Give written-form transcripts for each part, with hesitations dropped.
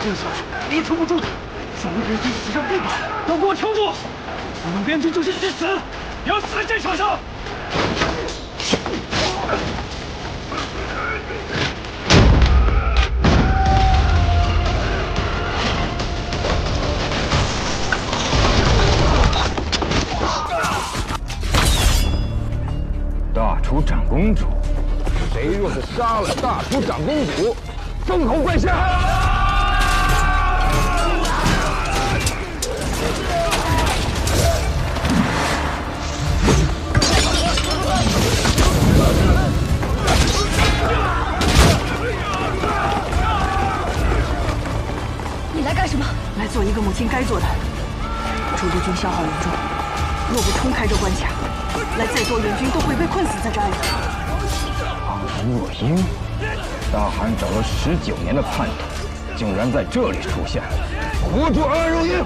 这小子一撑不住，咱们边军死伤必保，都给我撑住！我们边军就是去死，要死在战场上！ 大厨长公主，谁若是杀了大厨长公主，封侯跪下！你来干什么？来做一个母亲该做的。主力军消耗严重，若不冲开这关卡。 来再多援军都会被困死在这里。阿若英，大汗找了19年的叛徒，竟然在这里出现，活捉阿若英！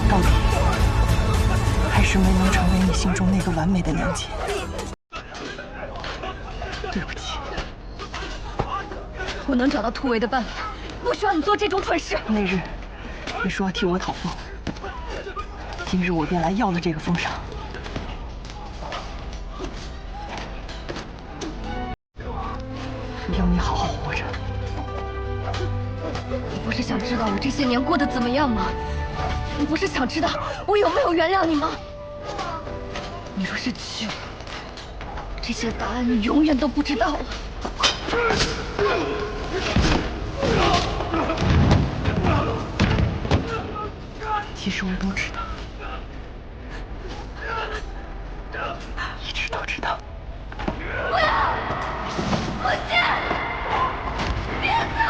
到底还是没能成为你心中那个完美的娘姐。对不起。 我能找到突围的办法，不需要你做这种蠢事。那日，你说要替我讨封，今日我便来要了这个封赏。要你好好活着。你不是想知道我这些年过得怎么样吗？你不是想知道我有没有原谅你吗？你若是去了，这些答案你永远都不知道了。 其实我都知道，一直都知道。不要！不行！别走！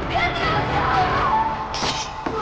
别丢下我！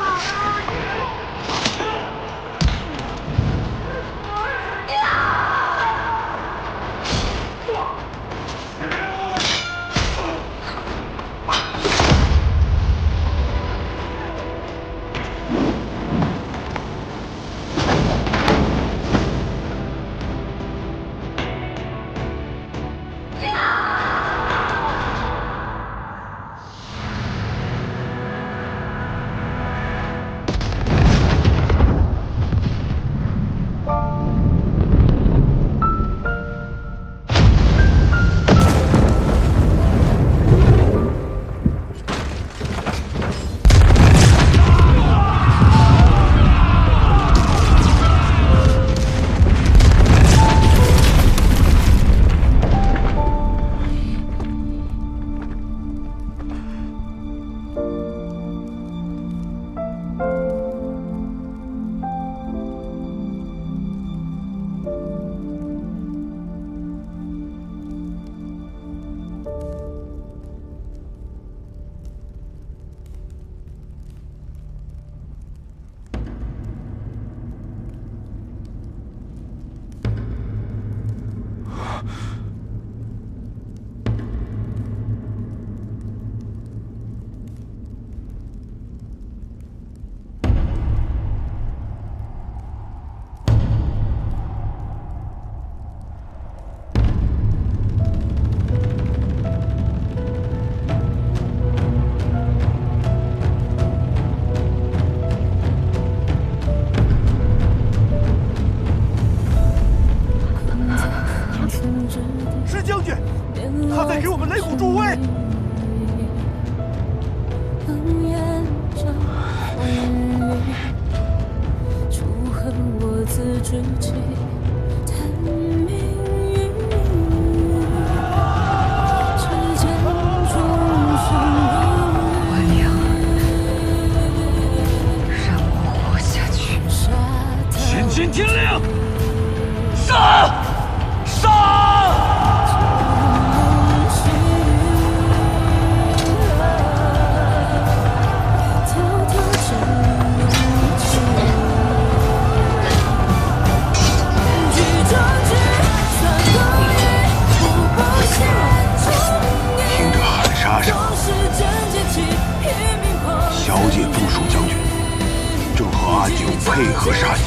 配合杀敌，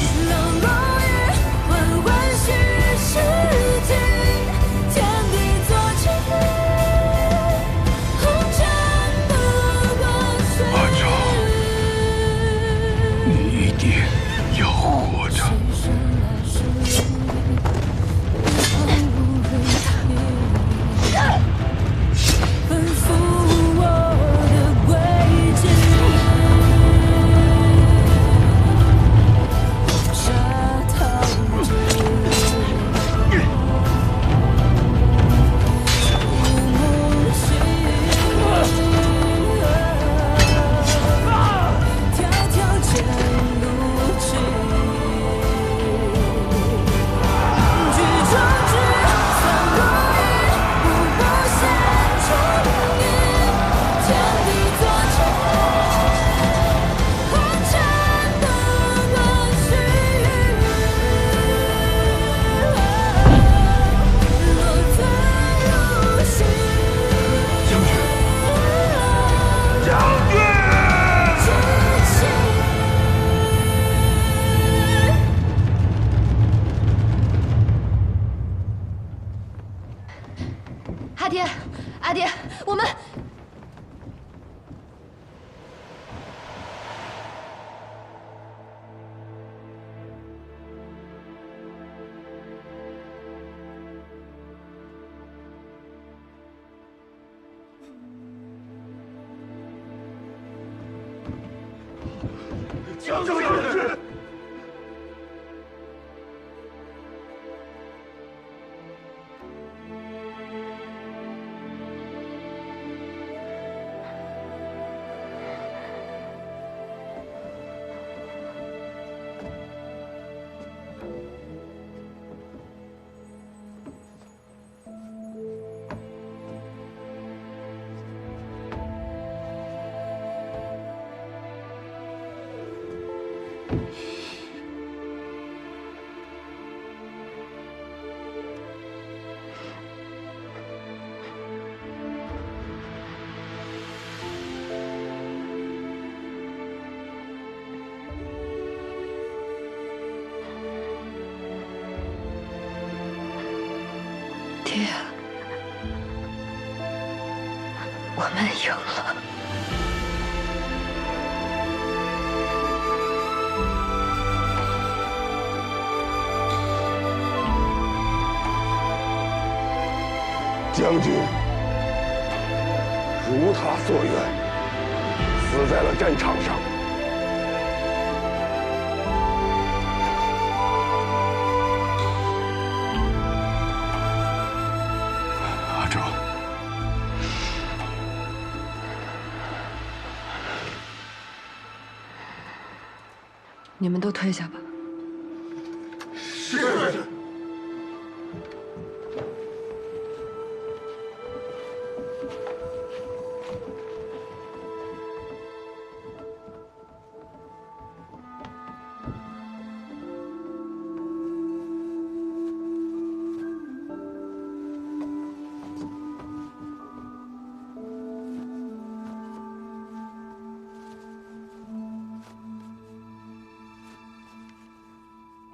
将军。爹，我们赢了。将军如他所愿，死在了战场上。阿昭，你们都退下吧。是。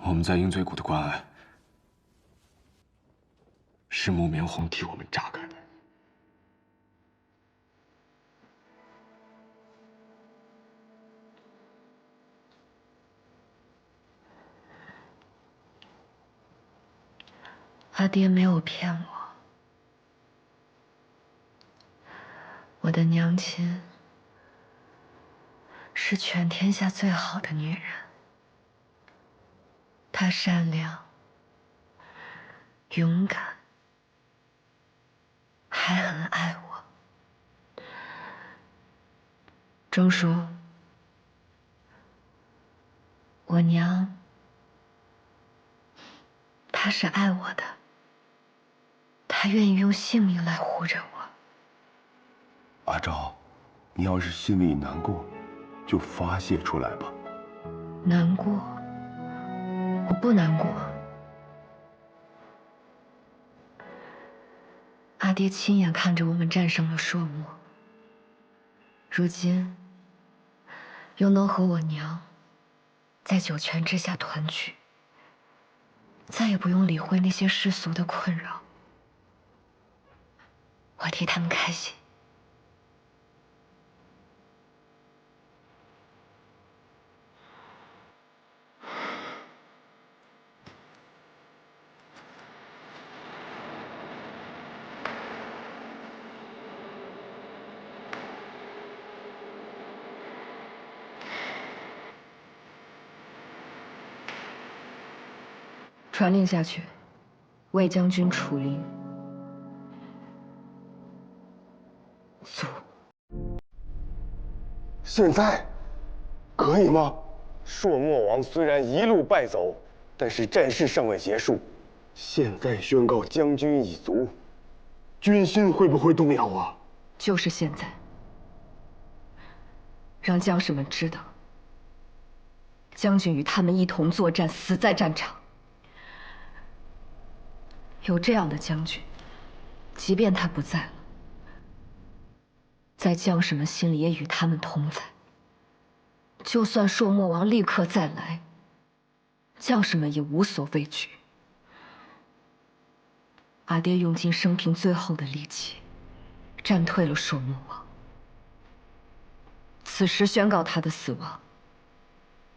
我们在鹰嘴谷的关隘，是木棉红替我们炸开的。阿爹没有骗我，我的娘亲是全天下最好的女人。她善良、勇敢，还很爱我。钟叔，我娘，她是爱我的，她愿意用性命来护着我。阿昭，你要是心里难过，就发泄出来吧。难过？我不难过。阿爹亲眼看着我们战胜了朔漠，如今又能和我娘在九泉之下团聚，再也不用理会那些世俗的困扰，我替他们开心。传令下去，魏将军楚灵。速！现在可以吗？朔漠王虽然一路败走，但是战事尚未结束。现在宣告将军已卒，军心会不会动摇啊？就是现在，让将士们知道，将军与他们一同作战，死在战场。有这样的将军，即便他不在了，在将士们心里也与他们同在。就算朔漠王立刻再来，将士们也无所畏惧。阿爹用尽生平最后的力气，战退了朔漠王。此时宣告他的死亡，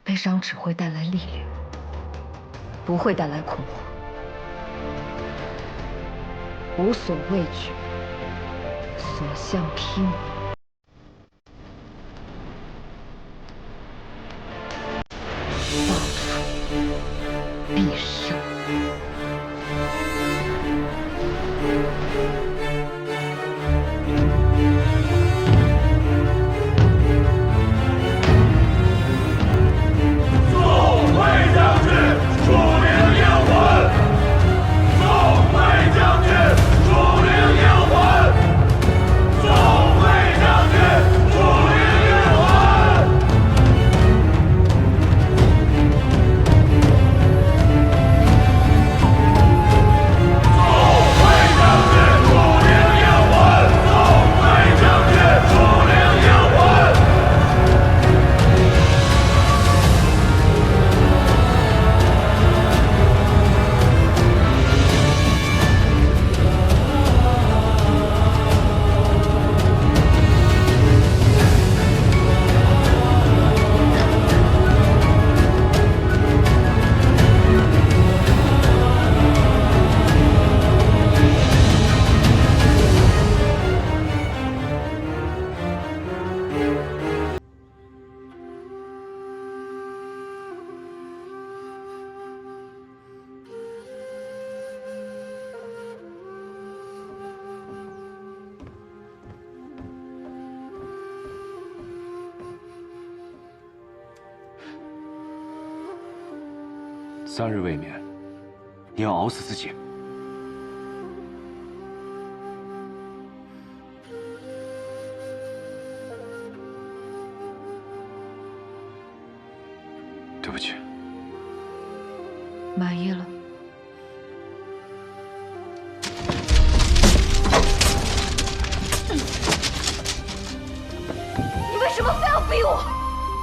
悲伤只会带来力量，不会带来恐慌。无所畏惧，所向披靡。3日未眠，也要熬死自己。对不起。满意了。你为什么非要逼我？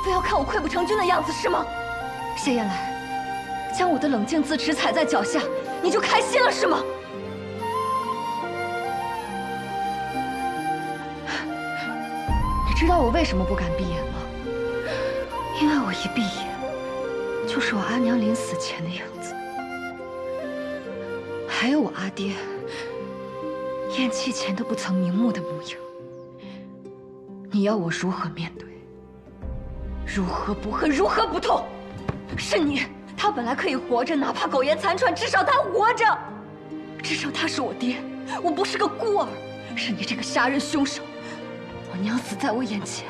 非要看我溃不成军的样子是吗？谢燕来，将我的冷静自持踩在脚下，你就开心了是吗？你知道我为什么不敢闭眼吗？因为我一闭眼，就是我阿娘临死前的样子，还有我阿爹咽气前都不曾瞑目的模样。你要我如何面对？如何不恨？如何不痛？是你，他本来可以活着，哪怕苟延残喘，至少他活着，至少他是我爹，我不是个孤儿。是你这个杀人凶手，我娘死在我眼前，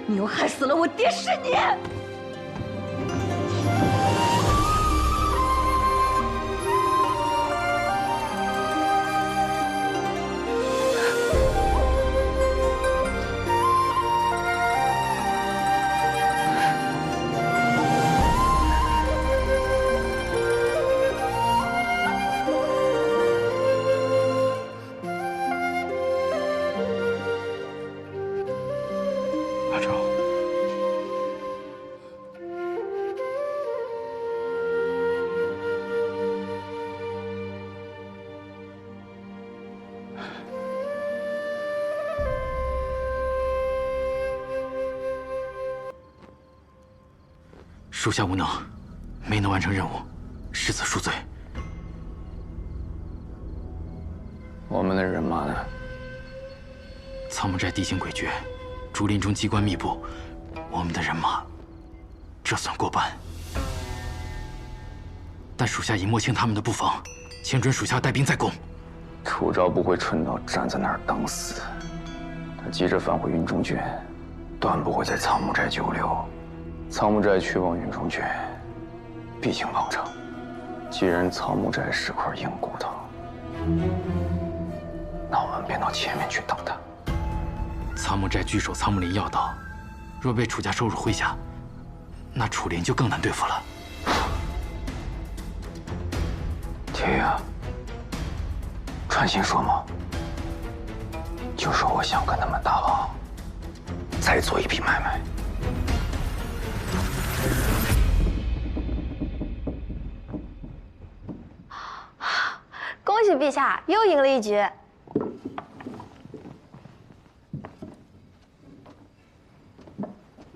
你又害死了我爹，是你！阿昭，属下无能，没能完成任务，实此恕罪。我们的人马呢？苍木寨地形诡谲，竹林中机关密布，我们的人马这算过半。但属下已摸清他们的布防，请准属下带兵再攻。楚昭不会蠢到站在那儿等死，他急着返回云中郡，断不会在苍木寨久留。苍木寨去往云中郡，毕竟往长。既然苍木寨是块硬骨头，那我们便到前面去等他。苍木寨据守苍木林要道，若被楚家收入麾下，那楚林就更难对付了。铁呀，传信说嘛，就说我想跟他们大王再做一笔买卖。恭喜陛下又赢了一局。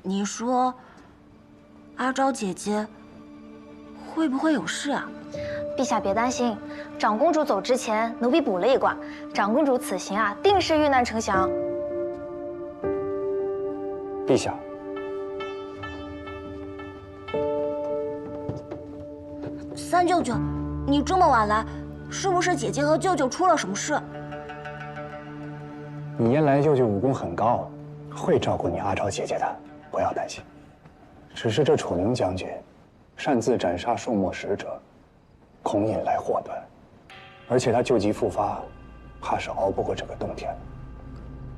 你说，阿昭姐姐会不会有事啊？陛下别担心，长公主走之前，奴婢卜了一卦，长公主此行啊，定是遇难成祥。陛下，三舅舅，你这么晚来，是不是姐姐和舅舅出了什么事？你燕来舅舅武功很高，会照顾你阿昭姐姐的，不要担心。只是这楚宁将军擅自斩杀朔漠使者，恐引来祸端，而且他旧疾复发，怕是熬不过这个冬天。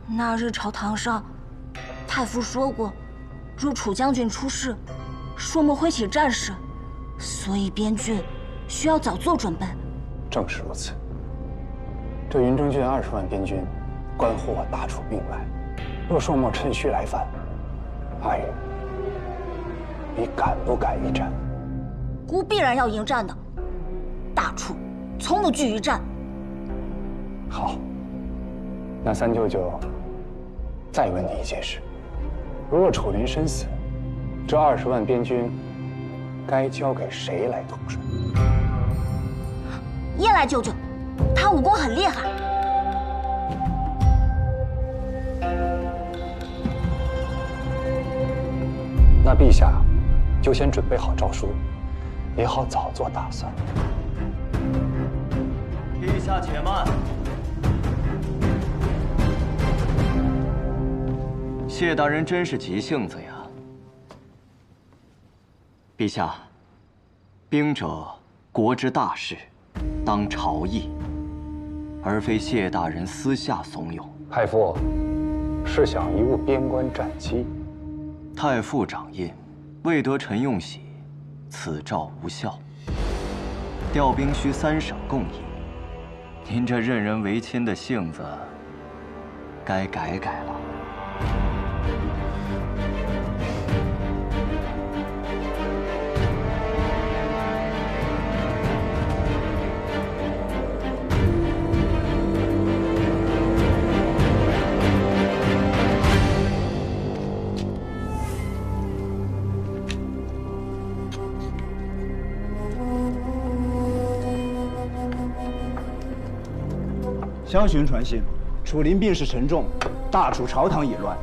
那日朝堂上，太傅说过，若楚将军出事，朔漠会起战事，所以边郡需要早做准备。正是如此。这云中郡20万边军，关乎我大楚命脉。若朔漠趁虚来犯，阿宇，你敢不敢一战？孤必然要迎战的。大楚从不惧于战。好，那三舅舅再问你一件事：如若楚林身死，这20万边军该交给谁来统帅？燕来舅舅，他武功很厉害。那陛下就先准备好诏书，也好早做打算。陛下且慢，谢大人真是急性子呀。陛下，兵者，国之大事，当朝议，而非谢大人私下怂恿。太傅，是想贻误边关战机。太傅掌印，未得臣用玺，此诏无效。调兵需3省共议，您这任人唯亲的性子，该改改了。萧巡传信，楚林病势沉重，大楚朝堂已乱。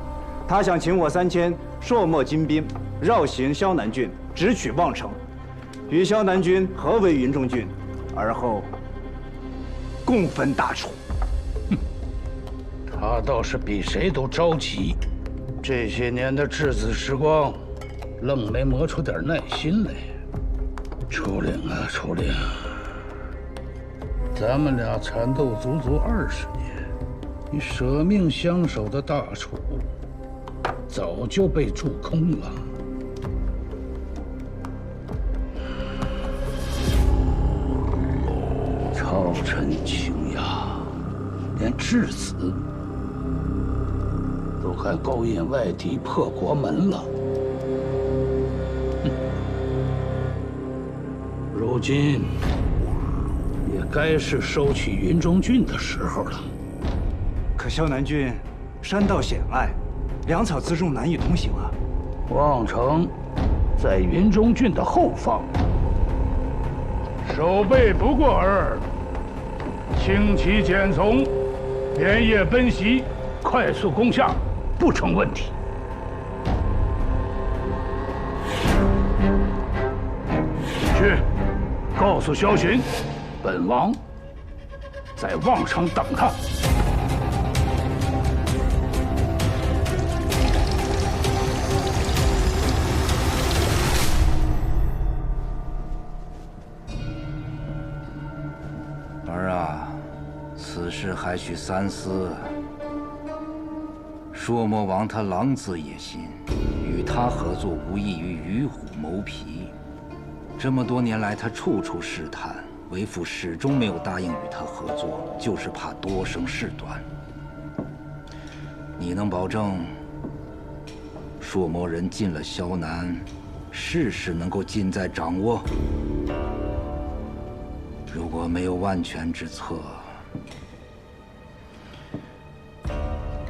他想请我3000朔漠精兵，绕行萧南郡，直取望城，与萧南军合围云中郡，而后共分大楚。他倒是比谁都着急，这些年的稚子时光，愣没磨出点耐心来。楚岭啊，楚岭！咱们俩缠斗足足20年，你舍命相守的大楚，早就被蛀空了。朝臣倾轧，连质子都还勾引外敌破国门了。如今。也该是收取云中郡的时候了。可萧南郡山道险隘，粮草辎重难以通行啊。望城在云中郡的后方，守备不过尔，轻骑简从，连夜奔袭，快速攻下，不成问题。去，告诉萧巡。本王在望城等他。儿啊，此事还需三思。朔漠王他狼子野心，与他合作无异于与虎谋皮。这么多年来，他处处试探。为父始终没有答应与他合作，就是怕多生事端。你能保证朔漠人进了萧南，事事能够尽在掌握？如果没有万全之策，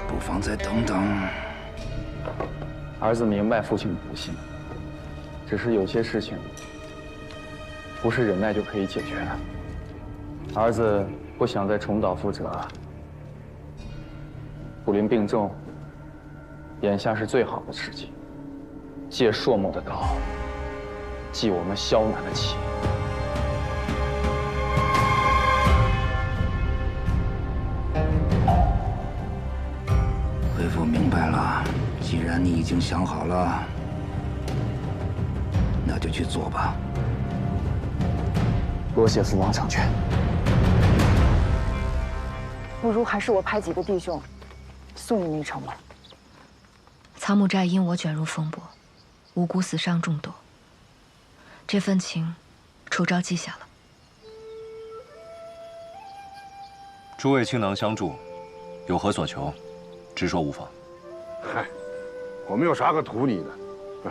不妨再等等。儿子明白父亲的不幸，只是有些事情。不是忍耐就可以解决的。儿子不想再重蹈覆辙。武林病重，眼下是最好的时机，借朔漠的刀，祭我们萧南的旗。为父明白了，既然你已经想好了，那就去做吧。多谢父王成全。不如还是我派几个弟兄送你一程吧。草木寨因我卷入风波，无辜死伤众多。这份情，楚昭记下了。诸位倾囊相助，有何所求，直说无妨。嗨，我们有啥可图你的？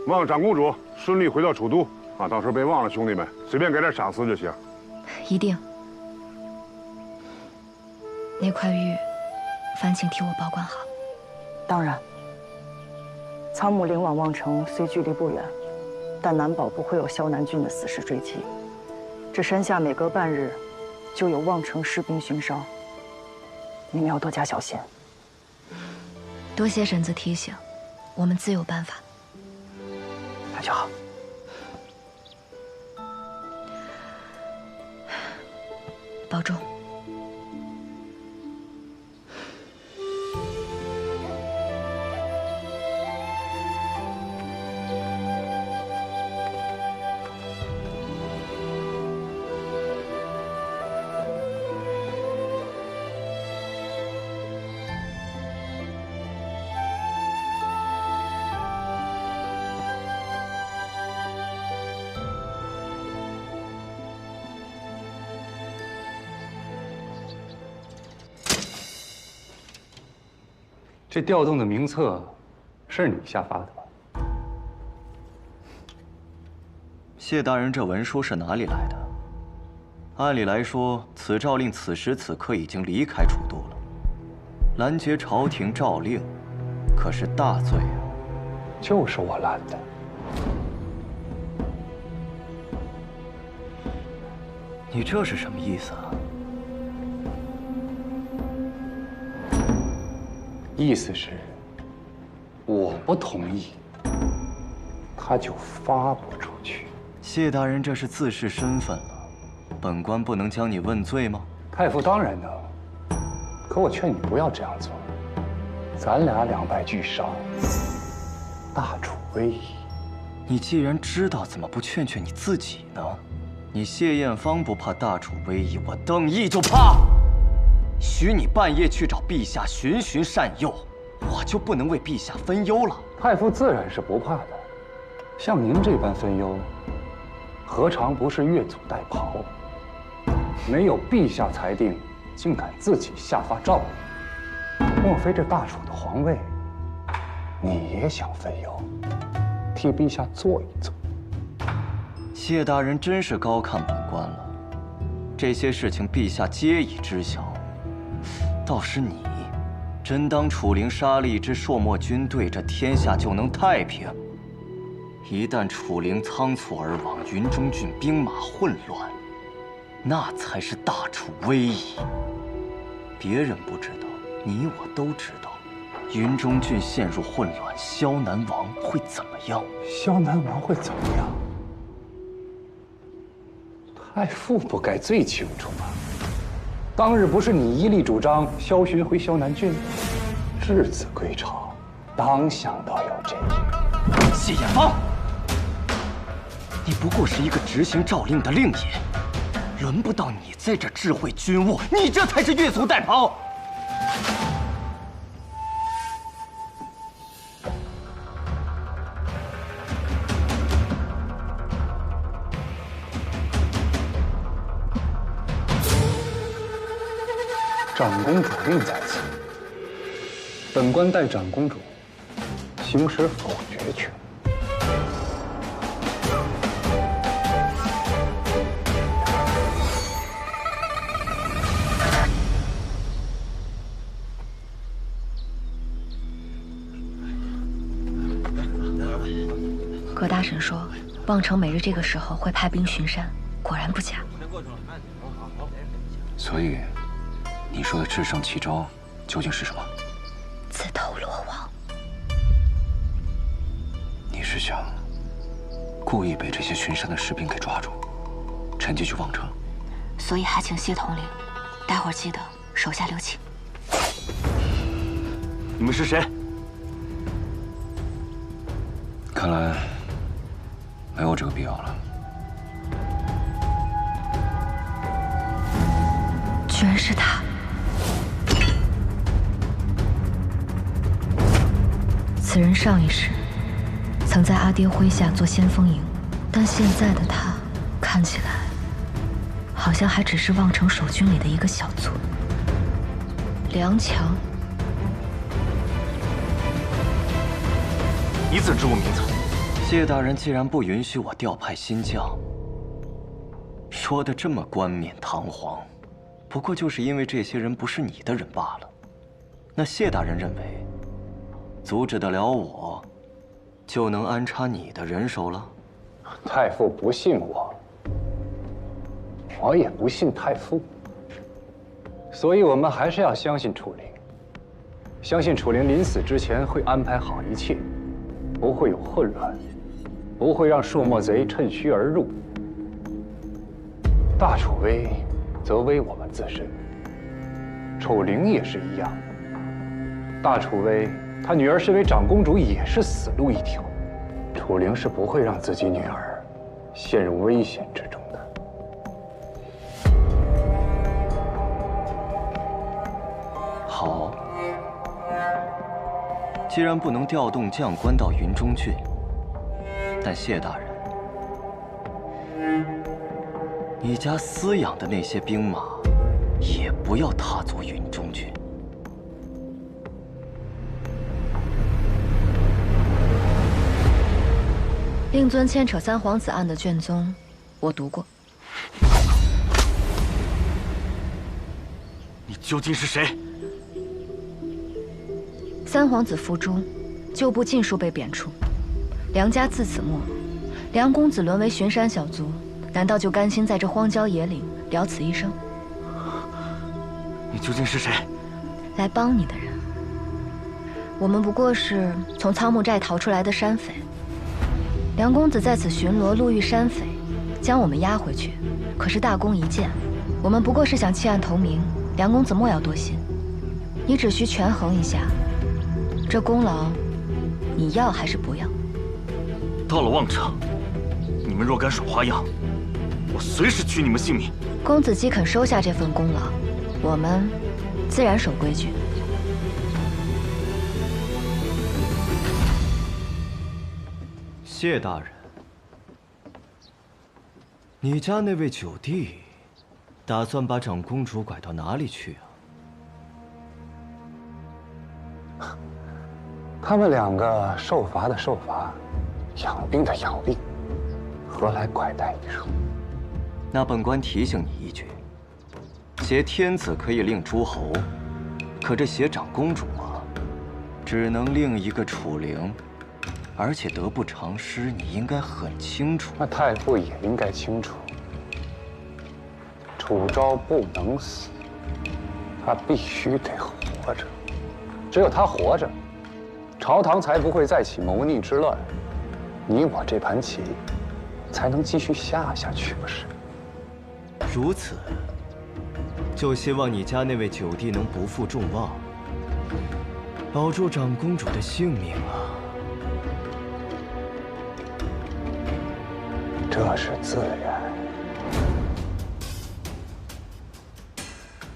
望长公主顺利回到楚都。啊，到时候别忘了，兄弟们，随便给点赏赐就行。一定。那块玉，烦请替我保管好。当然。苍木岭往望城虽距离不远，但难保不会有萧南郡的死士追击。这山下每隔半日，就有望城士兵巡哨，你们要多加小心。多谢婶子提醒，我们自有办法。那就好。保重。这调动的名册是你下发的吧？谢大人，这文书是哪里来的？按理来说，此诏令此时此刻已经离开楚都了。拦截朝廷诏令，可是大罪啊！就是我拦的。你这是什么意思啊？意思是，我不同意，他就发不出去。谢大人，这是自视身份了，本官不能将你问罪吗？太傅当然能，可我劝你不要这样做。咱俩两败俱伤，大楚危矣。你既然知道，怎么不劝劝你自己呢？你谢艳芳不怕大楚危矣，我邓毅就怕。许你半夜去找陛下循循善诱，我就不能为陛下分忧了？太傅自然是不怕的，像您这般分忧，何尝不是越俎代庖？没有陛下裁定，竟敢自己下发诏令，莫非这大楚的皇位，你也想分忧，替陛下做一做？谢大人真是高看本官了，这些事情陛下皆已知晓。倒是你，真当楚灵杀了一支朔漠军队，这天下就能太平？一旦楚灵仓促而亡，云中郡兵马混乱，那才是大楚危矣。别人不知道，你我都知道，云中郡陷入混乱，萧南王会怎么样？萧南王会怎么样？太傅不该最清楚吗？当日不是你一力主张萧巡回萧南郡，质子归朝，当想到有这日。谢艳芳，你不过是一个执行诏令的令尹，轮不到你在这智慧军务，你这才是越俎代庖。长公主令在此，本官代长公主行使否决权。葛大婶说，望城每日这个时候会派兵巡山，果然不假。所以，你说的制胜奇招究竟是什么？自投罗网。你是想故意被这些巡山的士兵给抓住，趁机去望城？所以还请谢统领，待会儿记得手下留情。你们是谁？看来没有这个必要了。居然是他！此人上一世曾在阿爹麾下做先锋营，但现在的他看起来好像还只是望城守军里的一个小卒。梁强，你怎知我名字？谢大人既然不允许我调派新将，说的这么冠冕堂皇，不过就是因为这些人不是你的人罢了。那谢大人认为，阻止得了我，就能安插你的人手了？太傅不信我，我也不信太傅，所以我们还是要相信楚灵，相信楚灵临死之前会安排好一切，不会有混乱，不会让朔漠贼趁虚而入。大楚危，则危我们自身；楚灵也是一样。大楚危，他女儿身为长公主，也是死路一条。楚灵是不会让自己女儿陷入危险之中的。好，既然不能调动将官到云中郡，但谢大人，你家私养的那些兵马，也不要踏足云中郡。令尊牵扯三皇子案的卷宗，我读过。你究竟是谁？三皇子伏诛，旧部尽数被贬黜，梁家自此没落。梁公子沦为巡山小卒，难道就甘心在这荒郊野岭了此一生？你究竟是谁？来帮你的人。我们不过是从仓木寨逃出来的山匪。梁公子在此巡逻，路遇山匪，将我们押回去。可是大功一件，我们不过是想弃暗投明，梁公子莫要多心。你只需权衡一下，这功劳，你要还是不要？到了望城，你们若敢耍花样，我随时取你们性命。公子既肯收下这份功劳，我们自然守规矩。谢大人，你家那位九弟，打算把长公主拐到哪里去啊？他们两个受罚的受罚，养病的养病，何来拐带一说？那本官提醒你一句：挟天子可以令诸侯，可这挟长公主啊，只能令一个楚灵。而且得不偿失，你应该很清楚。那太傅也应该清楚，楚昭不能死，他必须得活着。只有他活着，朝堂才不会再起谋逆之乱，你我这盘棋才能继续下去，不是？如此，就希望你家那位九弟能不负众望，保住长公主的性命啊！这是自然。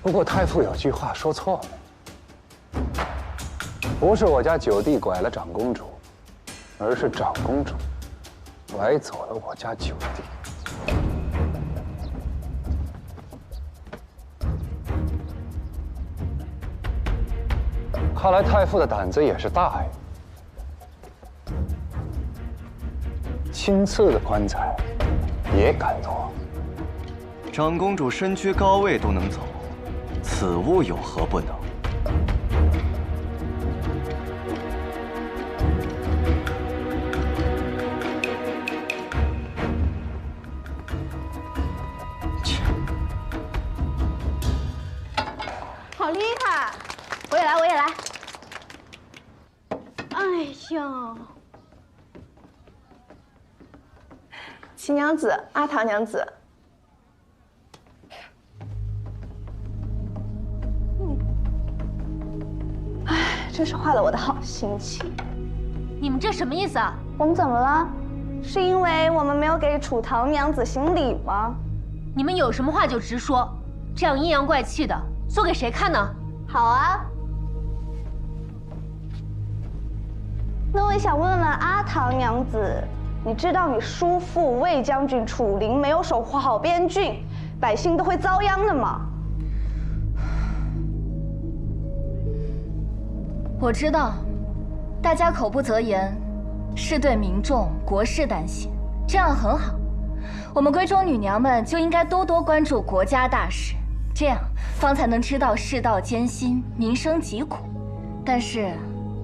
不过太傅有句话说错了，不是我家九弟拐了长公主，而是长公主拐走了我家九弟。看来太傅的胆子也是大呀，亲赐的棺材也敢挪。长公主身居高位都能走，此物有何不能？好厉害！我也来，我也来。哎呀！七娘子，阿桃娘子。哎，真是坏了我的好心情。你们这什么意思啊？我们怎么了？是因为我们没有给楚唐娘子行礼吗？你们有什么话就直说，这样阴阳怪气的，做给谁看呢？好啊。那我也想问问阿桃娘子。你知道你叔父魏将军楚灵没有守护好边郡，百姓都会遭殃的吗？我知道，大家口不择言，是对民众国事担心，这样很好。我们闺中女娘们就应该多多关注国家大事，这样方才能知道世道艰辛，民生疾苦。但是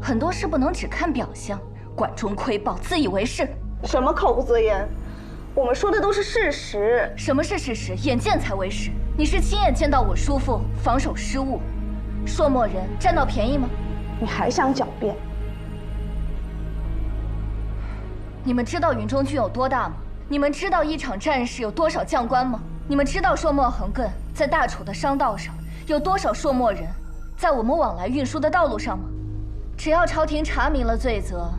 很多事不能只看表象，管中窥豹，自以为是。什么口不择言？我们说的都是事实。什么是事实？眼见才为实。你是亲眼见到我叔父防守失误，朔漠人占到便宜吗？你还想狡辩？你们知道云中郡有多大吗？你们知道一场战事有多少将官吗？你们知道朔漠横亘在大楚的商道上有多少朔漠人，在我们往来运输的道路上吗？只要朝廷查明了罪责，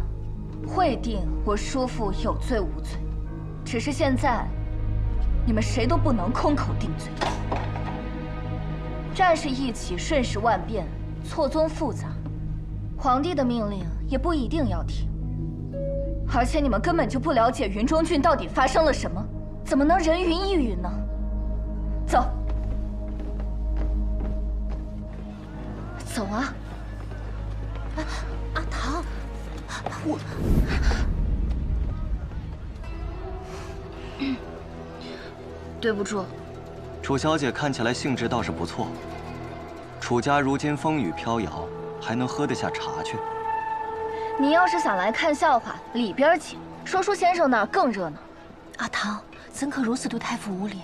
会定我叔父有罪无罪。只是现在，你们谁都不能空口定罪。战事一起，瞬时万变，错综复杂，皇帝的命令也不一定要听。而且你们根本就不了解云中郡到底发生了什么，怎么能人云亦云呢？走，走啊！阿唐，我对不住。楚小姐看起来兴致倒是不错。楚家如今风雨飘摇，还能喝得下茶去。你要是想来看笑话，里边请，说书先生那儿更热闹。阿唐，怎可如此对太傅无礼？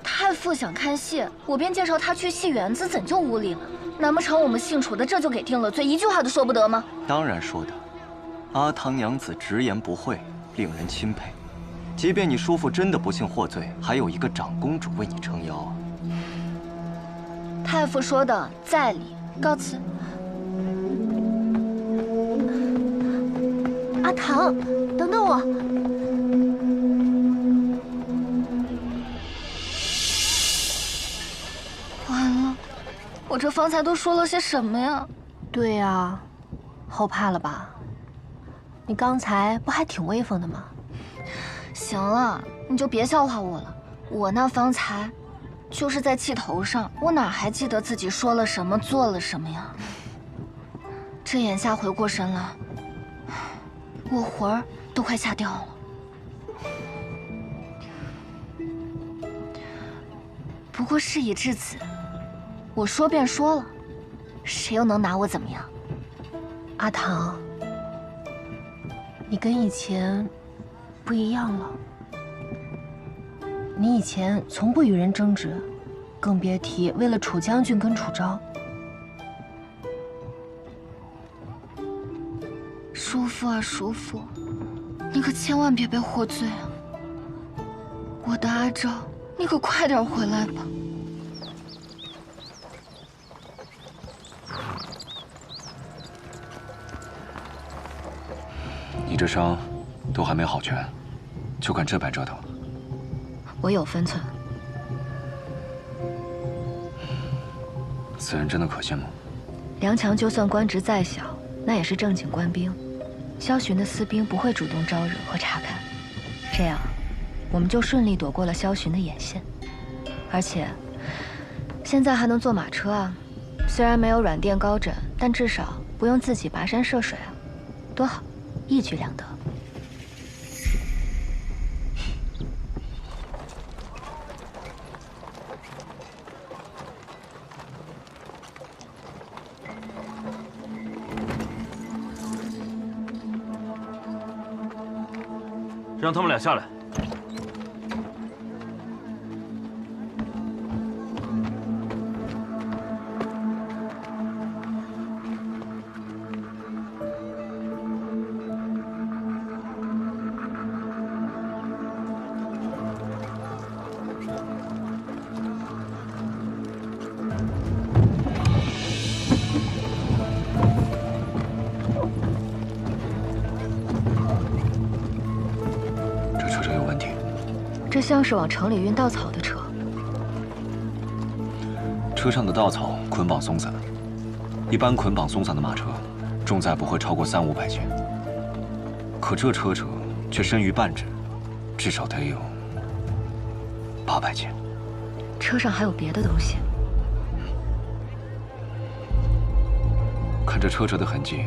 太傅想看戏，我便介绍他去戏园子，怎就无礼了？难不成我们姓楚的这就给定了罪，一句话都说不得吗？当然说得。阿唐娘子直言不讳，令人钦佩。即便你叔父真的不幸获罪，还有一个长公主为你撑腰啊。太傅说的在理，告辞。阿唐，等等我。完了，我这方才都说了些什么呀？对呀，后怕了吧？你刚才不还挺威风的吗？行了，你就别笑话我了。我那方才，就是在气头上，我哪还记得自己说了什么，做了什么呀？这眼下回过神来，我魂儿都快吓掉了。不过事已至此，我说便说了，谁又能拿我怎么样？阿唐，你跟以前不一样了。你以前从不与人争执，更别提为了楚将军跟楚昭。叔父啊，叔父，你可千万别被获罪啊！我的阿昭，你可快点回来吧。你这伤都还没好全，就敢这般折腾？我有分寸。此人真的可信吗？梁强就算官职再小，那也是正经官兵。萧巡的私兵不会主动招惹和查看，这样，我们就顺利躲过了萧巡的眼线。而且，现在还能坐马车啊！虽然没有软垫高枕，但至少不用自己跋山涉水啊，多好，一举两得。让他们俩下来。这像是往城里运稻草的车。车上的稻草捆绑松散，一般捆绑松散的马车，重载不会超过300-500斤。可这车辙却深逾半指，至少得有800斤。车上还有别的东西？看这车辙的痕迹，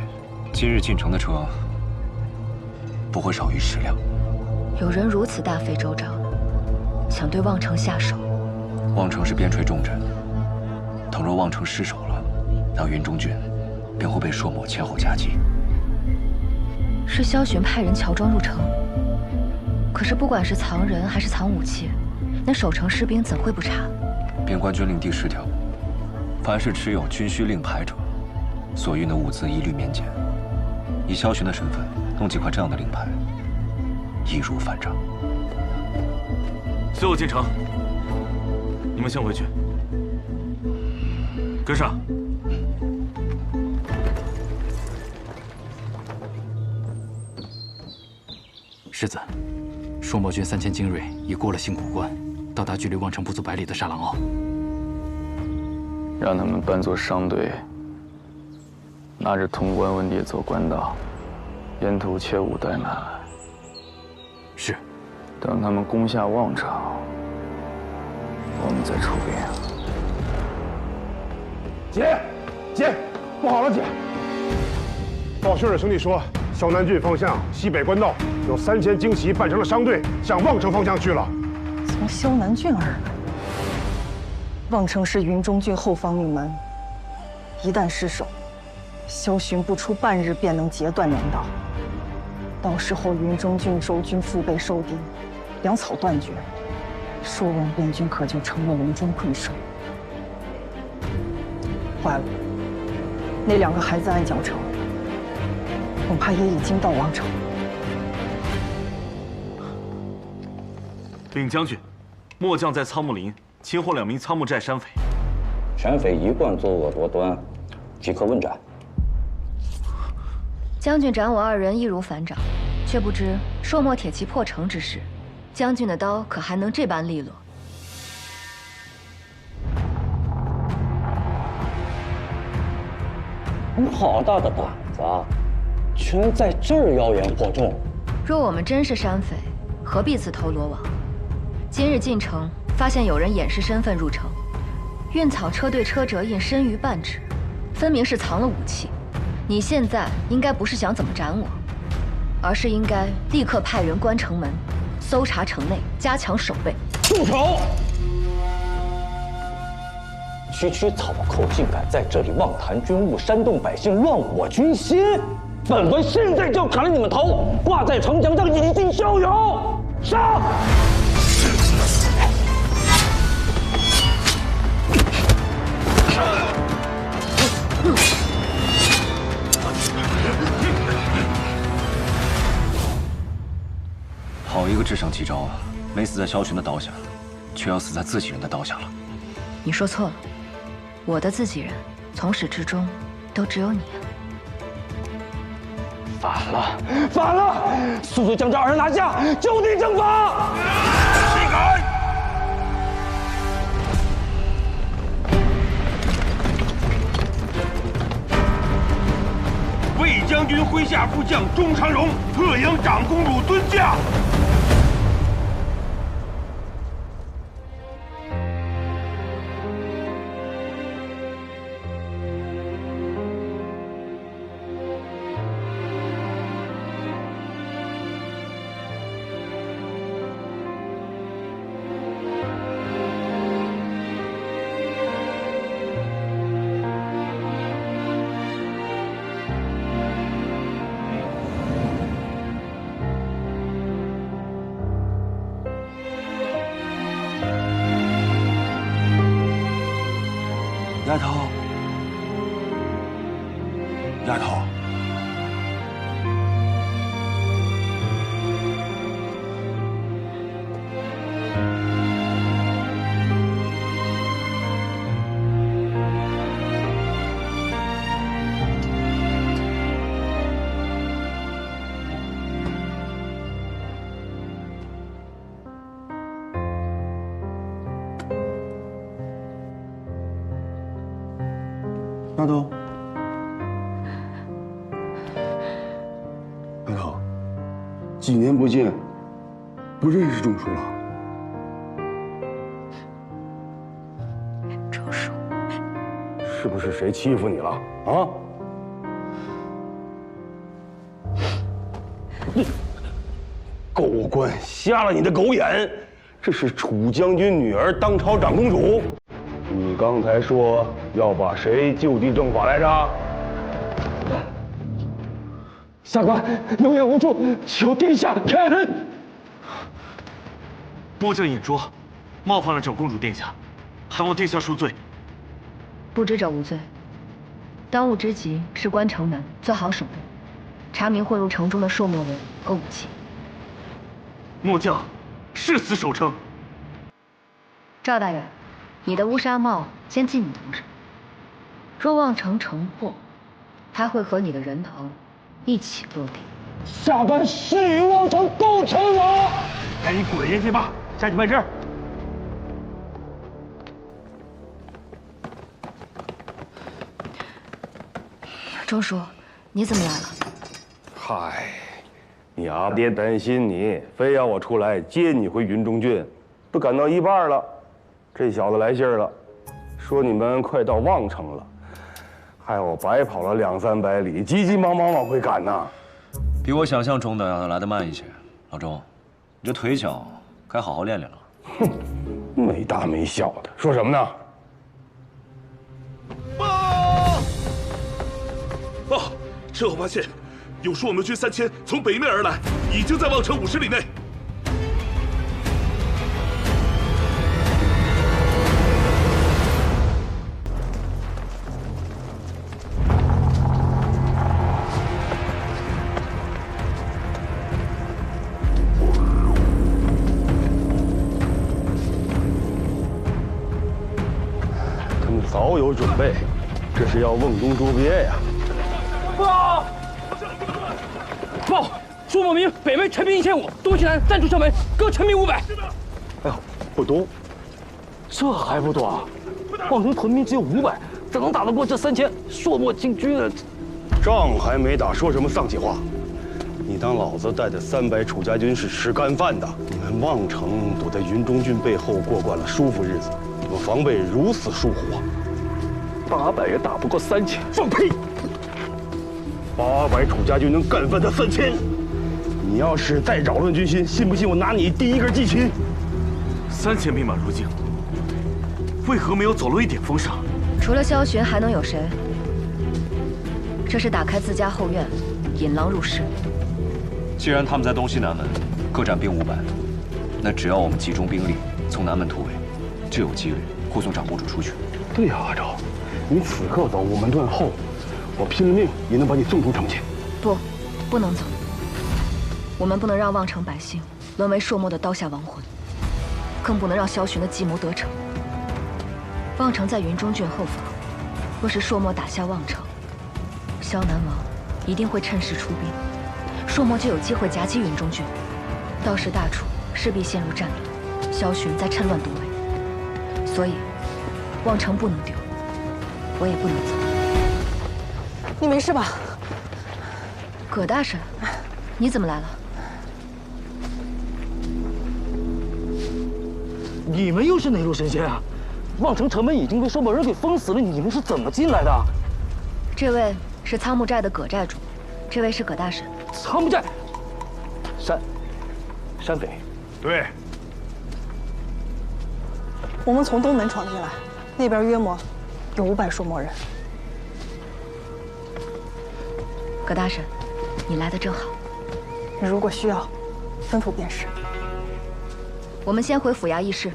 今日进城的车不会少于10辆。有人如此大费周章，想对望城下手。望城是边陲重镇，倘若望城失守了，那云中郡便会被朔漠前后夹击。是萧巡派人乔装入城，可是不管是藏人还是藏武器，那守城士兵怎会不查？边关军令第10条，凡是持有军需令牌者，所运的物资一律免检。以萧巡的身份弄几块这样的令牌，易如反掌。随我进城，你们先回去。跟上。世子，朔漠军3000精锐已过了信谷关，到达距离望城不足100里的沙朗坳。让他们扮作商队，拿着潼关文牒走官道，沿途切勿怠慢。是。等他们攻下望城，我们再出兵。姐，不好了，姐！报信的兄弟说，萧南郡方向西北官道有3000精骑扮成了商队，向望城方向去了。从萧南郡而来，望城是云中郡后方命门，一旦失守，萧巡不出半日便能截断粮道。到时候云中郡州军腹背受敌，粮草断绝，朔望边军可就成了笼中困兽。坏了，那2个还在暗角城，恐怕也已经到王城。禀将军，末将在苍木林擒获2名苍木寨山匪。山匪一贯作恶多端，即刻问斩。将军斩我2人易如反掌，却不知朔漠铁骑破城之时，将军的刀可还能这般利落？你好大的胆子，居然在这儿妖言惑众！若我们真是山匪，何必自投罗网？今日进城，发现有人掩饰身份入城，运草车队车辙印深于半指，分明是藏了武器。你现在应该不是想怎么斩我，而是应该立刻派人关城门，搜查城内，加强守备。住手！区草寇竟敢在这里妄谈军务，煽动百姓，乱我军心！本官现在就砍了你们头，挂在城墙上，以儆效尤！杀！好一个智胜奇招啊！没死在萧巡的刀下，却要死在自己人的刀下了。你说错了，我的自己人从始至终都只有你啊！反了，反了！速速将这2人拿下，就地正法！谁敢！魏将军麾下副将钟长荣特迎长公主尊驾。丫头，丫头，丫头，丫头，几年不见，不认识钟叔了？钟叔，是不是谁欺负你了啊？你狗官瞎了你的狗眼！这是楚将军女儿当朝长公主。你刚才说要把谁就地正法来着？下官有眼无珠，求殿下开恩。末将眼拙，冒犯了长公主殿下，还望殿下恕罪。不知者无罪。当务之急是关城门，做好守备，查明混入城中的朔漠人和武器。末将誓死守城。赵大人，你的乌纱帽先系你头上。若望城城破，他会和你的人头一起落地。下官誓与望城共成王。赶紧滚下去吧，下去办事。钟叔，你怎么来了？嗨，你阿爹担心你，非要我出来接你回云中郡，都赶到一半了，这小子来信了，说你们快到望城了，害我白跑了200-300里，急急忙忙往回赶呐。比我想象中的要来得慢一些。老周，你这腿脚该好好练练了。哼，没大没小的，说什么呢？报！身后发现有朔漠军3000从北面而来，已经在望城50里内。他们早有准备，这是要瓮中捉鳖呀！ 报！朔漠兵北门陈兵1500，东西南3处城门各陈兵500。哎呦，不多，这还不多啊！望城屯兵只有500，怎能打得过这3000朔漠精军呢？仗还没打，说什么丧气话？你当老子带的300楚家军是吃干饭的？你们望城躲在云中郡背后过惯了舒服日子，你们防备如此疏忽啊！800也打不过3000，放屁！800楚家军能干翻他3000，你要是再扰乱军心，信不信我拿你第一根祭旗？3000兵马入境，为何没有走漏一点风声？除了萧巡，还能有谁？这是打开自家后院，引狼入室。既然他们在东西南门各占兵500，那只要我们集中兵力从南门突围，就有机会护送长公主出去。对呀，阿昭，你此刻走，我们断后。 我拼了命也能把你送出城去。不能走。我们不能让望城百姓沦为朔漠的刀下亡魂，更不能让萧巡的计谋得逞。望城在云中郡后方，若是朔漠打下望城，萧南王一定会趁势出兵，朔漠就有机会夹击云中郡，到时大楚势必陷入战乱，萧巡再趁乱夺围。所以，望城不能丢，我也不能走。 你没事吧？葛大婶，你怎么来了？你们又是哪路神仙啊？望城城门已经被朔漠人给封死了，你们是怎么进来的？这位是苍木寨的葛寨主，这位是葛大婶。苍木寨，山匪。对。我们从东门闯进来，那边约莫有500朔漠人。 葛大婶，你来的正好。你如果需要，吩咐便是。我们先回府衙议事。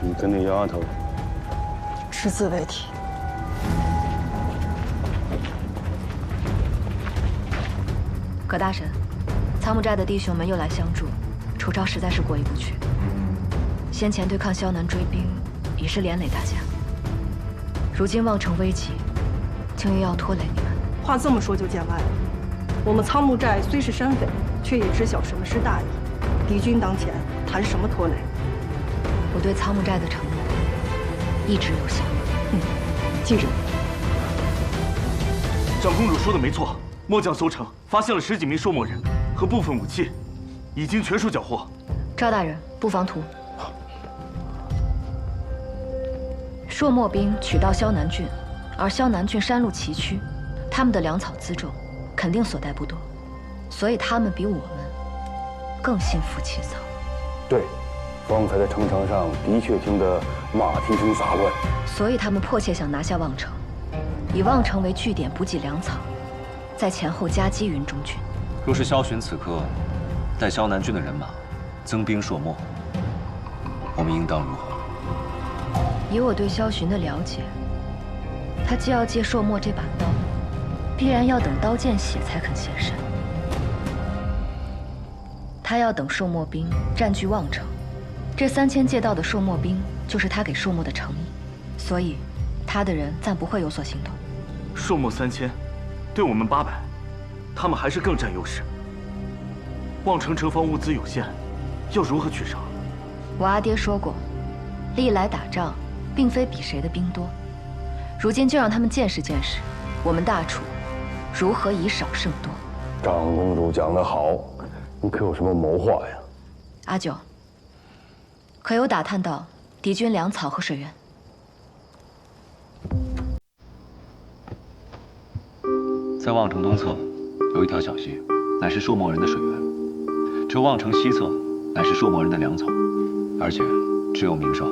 你跟那丫头只字未提。葛大婶，苍木寨的弟兄们又来相助，楚昭实在是过意不去。 先前对抗萧南追兵，已是连累大家。如今望城危急，竟又要拖累你们。话这么说就见外了。我们苍木寨虽是山匪，却也知晓什么是大义。敌军当前，谈什么拖累？我对苍木寨的承诺一直有效。记着。长公主说的没错，末将搜城发现了10几名朔漠人和部分武器，已经全数缴获。赵大人，不妨图。 朔漠兵取道萧南郡，而萧南郡山路崎岖，他们的粮草辎重肯定所带不多，所以他们比我们更心浮气躁。对，方才在城墙上的确听得马蹄声杂乱，所以他们迫切想拿下望城，以望城为据点补给粮草，在前后夹击云中郡。若是萧巡此刻带萧南郡的人马增兵朔漠，我们应当如何？ 以我对萧巡的了解，他既要借朔漠这把刀，必然要等刀见血才肯现身。他要等朔漠兵占据望城，这3000借到的朔漠兵就是他给朔漠的诚意，所以他的人暂不会有所行动。朔漠3000，对我们800，他们还是更占优势。望城城防物资有限，要如何取胜？我阿爹说过，历来打仗。 并非比谁的兵多，如今就让他们见识见识，我们大楚如何以少胜多。长公主讲得好，你可有什么谋划呀？阿九，可有打探到敌军粮草和水源？在望城东侧有一条小溪，乃是朔漠人的水源；这望城西侧乃是朔漠人的粮草，而且只有名声。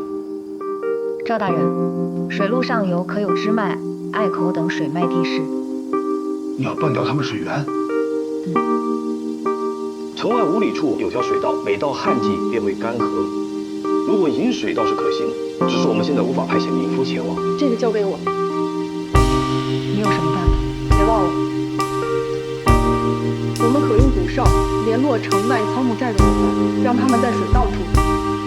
赵大人，水路上游可有支脉、隘口等水脉地势。你要断掉他们水源？城外5里处有条水道，每到旱季便会干涸。如果引水倒是可行，只是我们现在无法派遣民夫前往。这个交给我。你有什么办法？别忘了，我们可用鼓哨联络城外草木寨的人们，让他们在水道处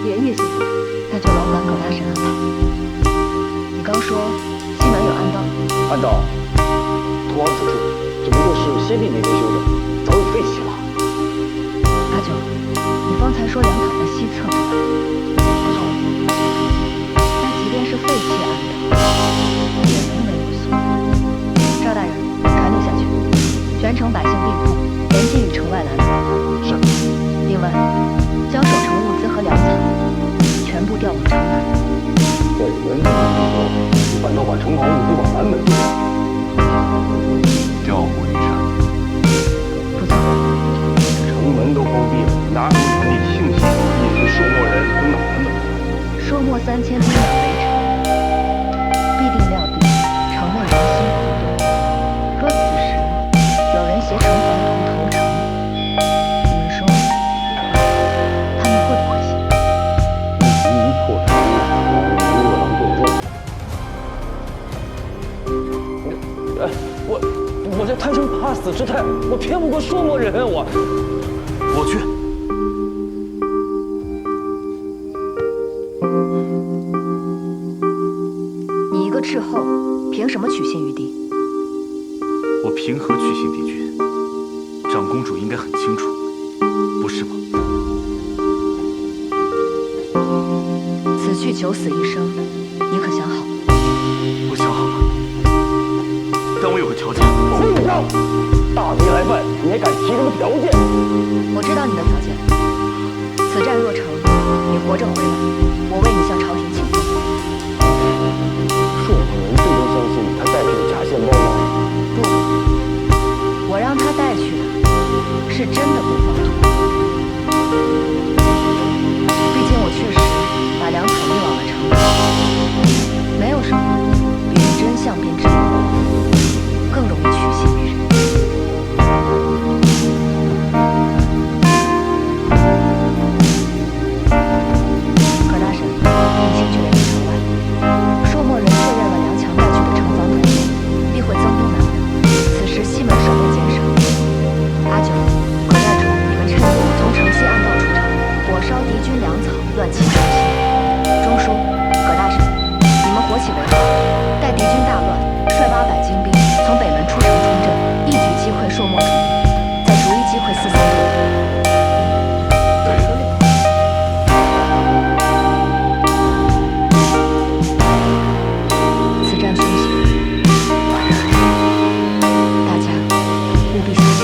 连夜行动。那就劳烦葛大神安排。你刚说西南有暗道，暗道通往此处，只不过是先帝那边修的，早已废弃了。阿九，你方才说粮草在西侧，不错。那即便是废弃暗道，也能没有所。赵大人，传令下去，全城百姓闭户，严禁与城外来往。是。另外，将守城物资和粮草全部调往城南。北门的地反倒把城防物资往南门调。调虎离山。不错。城门都封闭了，哪里传递信息引朔漠人攻打南门？朔漠3000兵两围城，必定料定城内人心惶动。若此时有人携城防图投诚，你们说他们会不会信？一破城，饿狼对肉。我这贪生怕死之态，我骗不过朔漠人，我去。你一个斥候，凭什么取信于敌？我凭何取信敌军？长公主应该很清楚，不是吗？此去九死一生，你可想好了？我想好了，但我有个条件。混账！大敌来犯，你还敢提什么条件？我知道你的条件。此战若成，你活着回来，我为你向朝廷请罪。朔漠人真能相信他带去的假线包吗？不，我让他带去的是真的不放图。毕竟我确实把粮草运往了城南，没有什么比用真相编织的更容易取信于人。葛大神，你请去联系城外，朔漠人确认了梁强带去的城防图片，必会增兵南门。此时西门守卫坚守。阿九、葛寨主，你们趁夜从城西暗道出城，火烧敌军粮草，乱其中心。中书、葛大神，你们火起为号，待敌军大乱，率800精兵从北门出城冲阵，一举击溃朔漠主力，再逐一击溃4、3路。此战凶险，大家务必小心。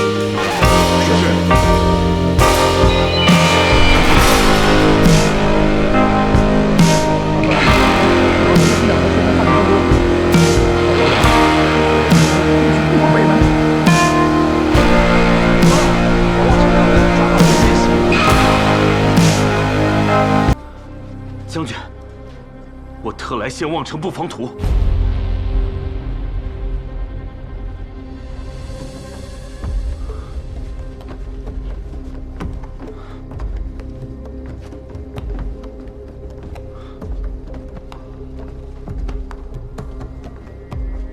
将军，我特来献望城布防图。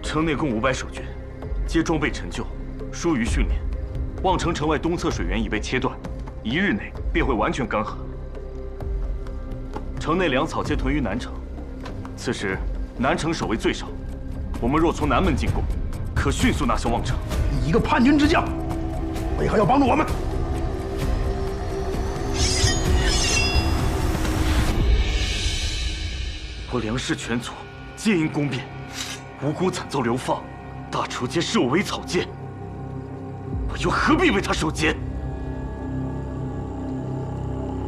城内共500守军，皆装备陈旧，疏于训练。望城城外东侧水源已被切断，1日内便会完全干涸。城内粮草皆屯于南城，此时南城守卫最少，我们若从南门进攻，可迅速拿下望城。你一个叛军之将，为何要帮助我们？我粮食全族，皆因宫变，无辜惨遭流放，大楚皆视我为草芥，我又何必为他守节？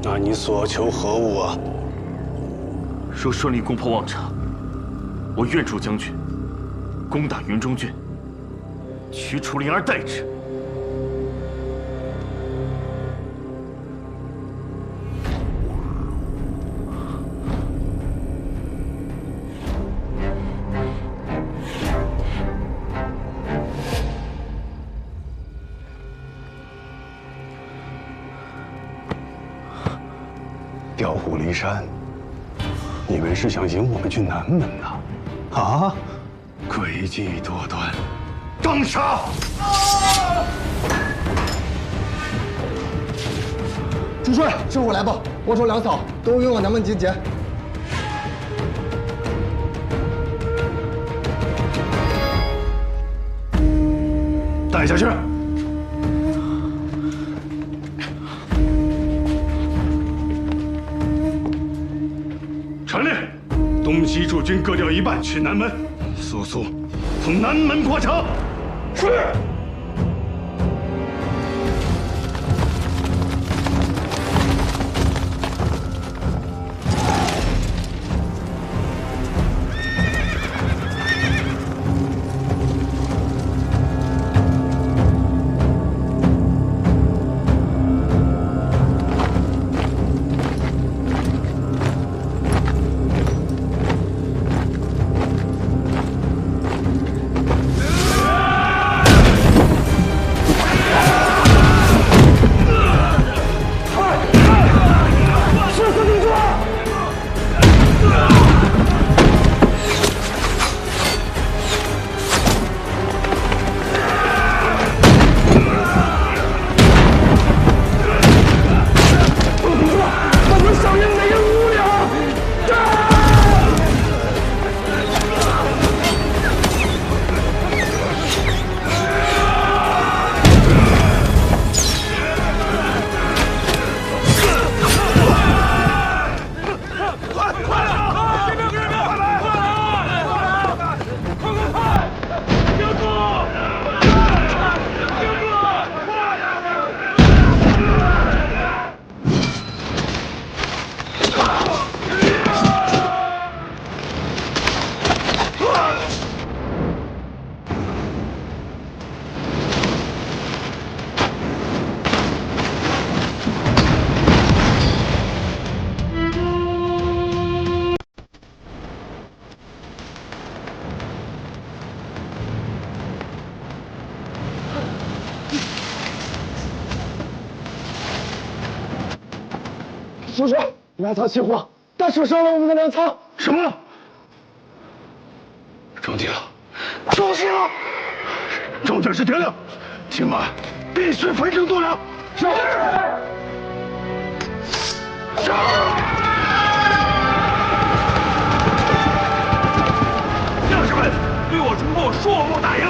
那你所求何物啊？若顺利攻破望城，我愿助将军攻打云中郡，取楚灵儿代之。调虎离山，你们是想引我们去南门呐？啊，诡计多端，当杀！主帅，是我来报，王朝两嫂都运往南门集结。带下去。传令，东西驻军各调一半去南门，速速从南门过城。是。主帅，粮仓起火，大树烧了我们的粮仓。什么？中计了！中计了！中将士听令，今晚必须焚城夺粮。是。上！将士们，对我出部硕木打营。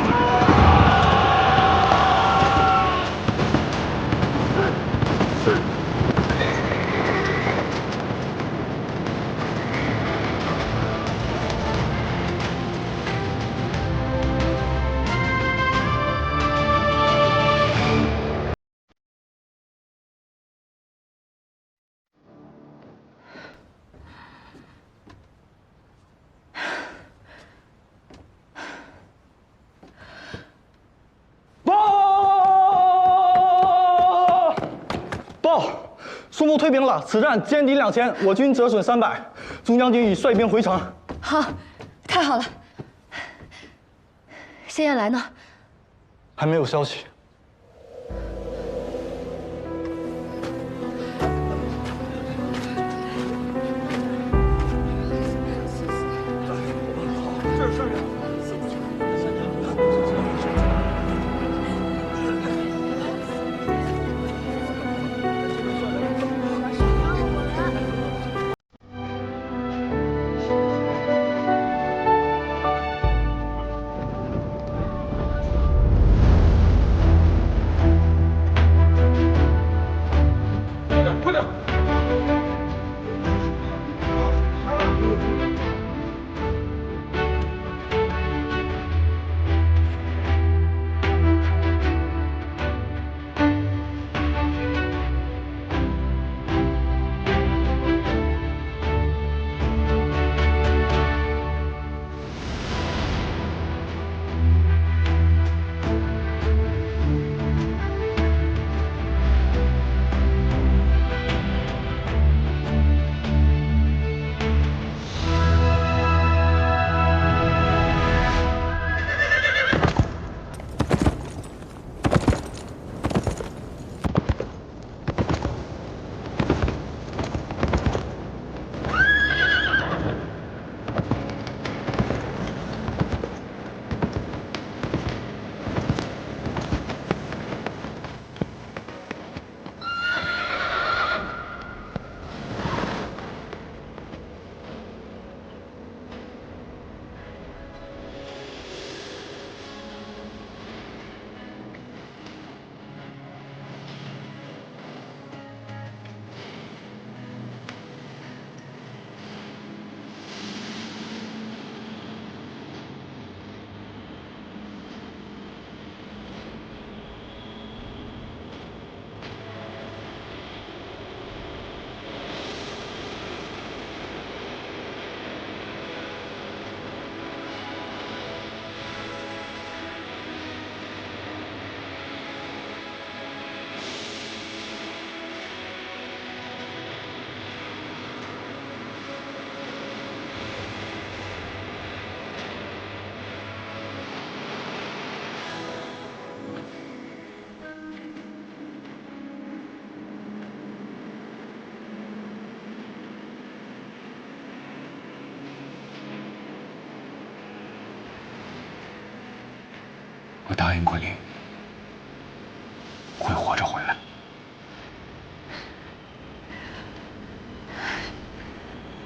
苏木退兵了，此战歼敌2000，我军折损300，中将军已率兵回城。好，太好了。谢燕来呢？还没有消息。我答应过你，会活着回来。